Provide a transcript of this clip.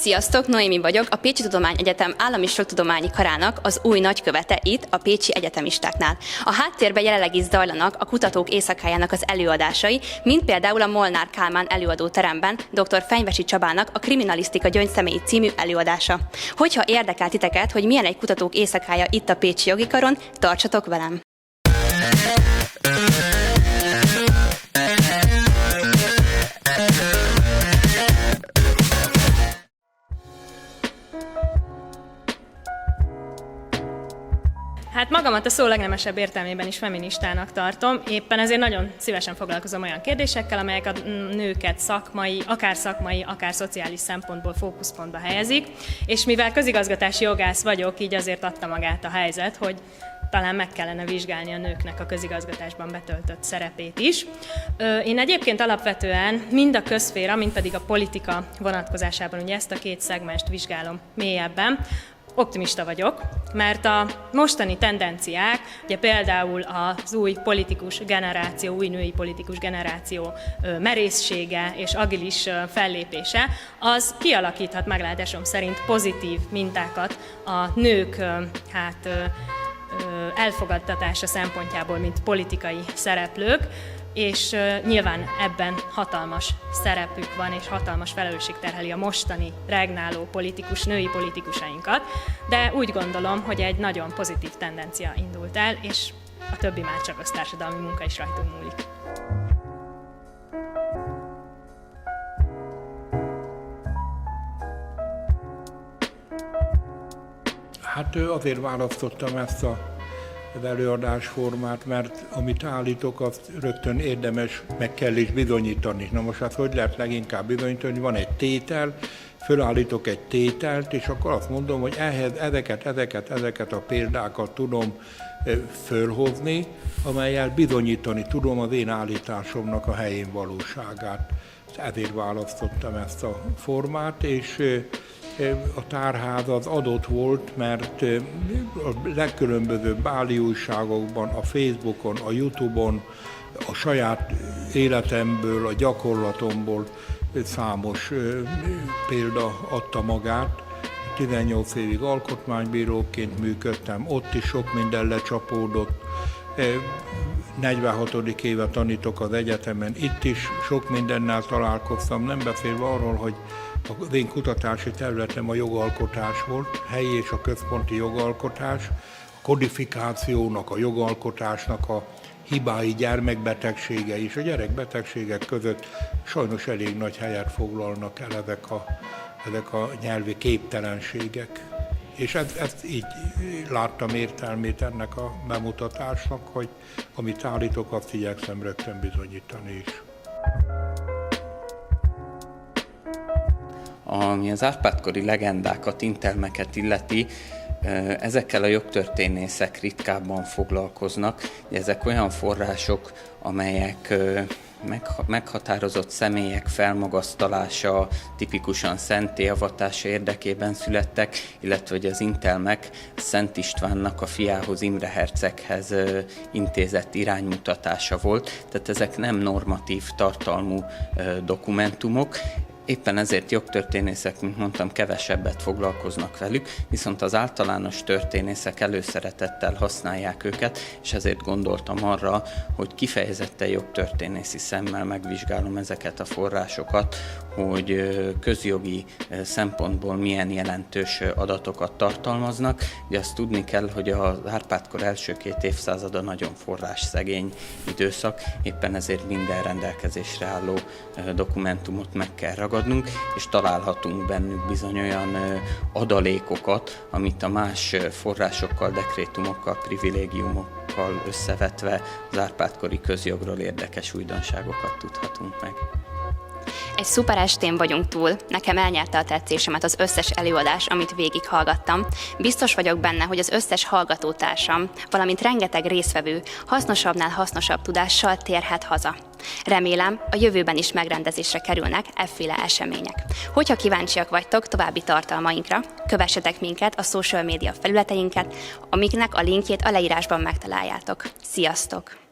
Sziasztok, Noémi vagyok, a Pécsi Tudományegyetem Állami Sortudományi Karának az új nagykövete itt a pécsi egyetemistáknál. A háttérben jelenleg is zajlanak a Kutatók Éjszakájának az előadásai, mint például a Molnár Kálmán előadóteremben dr. Fenyvesi Csabának a Kriminalisztika Gyöngyszemély című előadása. Hogyha érdekel titeket, hogy milyen egy Kutatók Éjszakája itt a Pécsi Jogi Karon, tartsatok velem! Hát magamat a szó legnemesebb értelmében is feministának tartom, éppen ezért nagyon szívesen foglalkozom olyan kérdésekkel, amelyek a nőket szakmai, akár szociális szempontból fókuszpontba helyezik, és mivel közigazgatási jogász vagyok, így azért adta magát a helyzet, hogy talán meg kellene vizsgálni a nőknek a közigazgatásban betöltött szerepét is. Én egyébként alapvetően mind a közszféra, mind pedig a politika vonatkozásában ugye ezt a két szegmenst vizsgálom mélyebben. Optimista vagyok, mert a mostani tendenciák, ugye például az új politikus generáció, új női politikus generáció merészsége és agilis fellépése, az kialakíthat meglátásom szerint pozitív mintákat a nők elfogadtatása szempontjából, mint politikai szereplők, és nyilván ebben hatalmas szerepük van, és hatalmas felelősség terheli a mostani regnáló női politikusainkat, de úgy gondolom, hogy egy nagyon pozitív tendencia indult el, és a többi már csak az társadalmi munka is rajtunk múlik. Hát azért választottam ezt az előadásformát, mert amit állítok, azt rögtön érdemes, meg kell is bizonyítani. Na most hát hogy lehet leginkább bizonyítani, van egy tétel, fölállítok egy tételt, és akkor azt mondom, hogy ehhez ezeket a példákat tudom fölhozni, amellyel bizonyítani tudom az én állításomnak a helyén valóságát. Ezért választottam ezt a formát, és a tárház az adott volt, mert a legkülönbözőbb áli újságokban, a Facebookon, a YouTube-on, a saját életemből, a gyakorlatomból számos példa adta magát. 18 évig alkotmánybíróként működtem, ott is sok minden lecsapódott. 46. éve tanítok az egyetemen, itt is sok mindennel találkoztam, nem beszélve arról, hogy az én kutatási területem a jogalkotás volt, helyi és a központi jogalkotás, a kodifikációnak, a jogalkotásnak a hibái, gyermekbetegsége és a gyerekbetegségek között sajnos elég nagy helyet foglalnak el ezek a nyelvi képtelenségek. És ezt így láttam értelmét ennek a bemutatásnak, hogy amit állítok, azt igyekszem rögtön bizonyítani is. Ami az Árpád-kori legendákat, intelmeket illeti, ezekkel a jogtörténészek ritkábban foglalkoznak. Ezek olyan források, amelyek meghatározott személyek felmagasztalása, tipikusan szentélyavatása érdekében születtek, illetve hogy az intelmek Szent Istvánnak a fiához, Imre herceghez intézett iránymutatása volt, tehát ezek nem normatív tartalmú dokumentumok. Éppen ezért jogtörténészek, mint mondtam, kevesebbet foglalkoznak velük, viszont az általános történészek előszeretettel használják őket, és ezért gondoltam arra, hogy kifejezetten jogtörténészi szemmel megvizsgálom ezeket a forrásokat, hogy közjogi szempontból milyen jelentős adatokat tartalmaznak. Ugye azt tudni kell, hogy az Árpád-kor első 2 évszázada nagyon forrásszegény időszak, éppen ezért minden rendelkezésre álló dokumentumot meg kell ragadnunk, és találhatunk bennük bizony olyan adalékokat, amit a más forrásokkal, dekrétumokkal, privilégiumokkal összevetve az Árpád-kori közjogról érdekes újdonságokat tudhatunk meg. Egy szuper estén vagyunk túl, nekem elnyerte a tetszésemet az összes előadás, amit végighallgattam. Biztos vagyok benne, hogy az összes hallgatótársam, valamint rengeteg résztvevő hasznosabbnál hasznosabb tudással térhet haza. Remélem, a jövőben is megrendezésre kerülnek efféle események. Hogyha kíváncsiak vagytok további tartalmainkra, kövessetek minket a social média felületeinket, amiknek a linkjét a leírásban megtaláljátok. Sziasztok!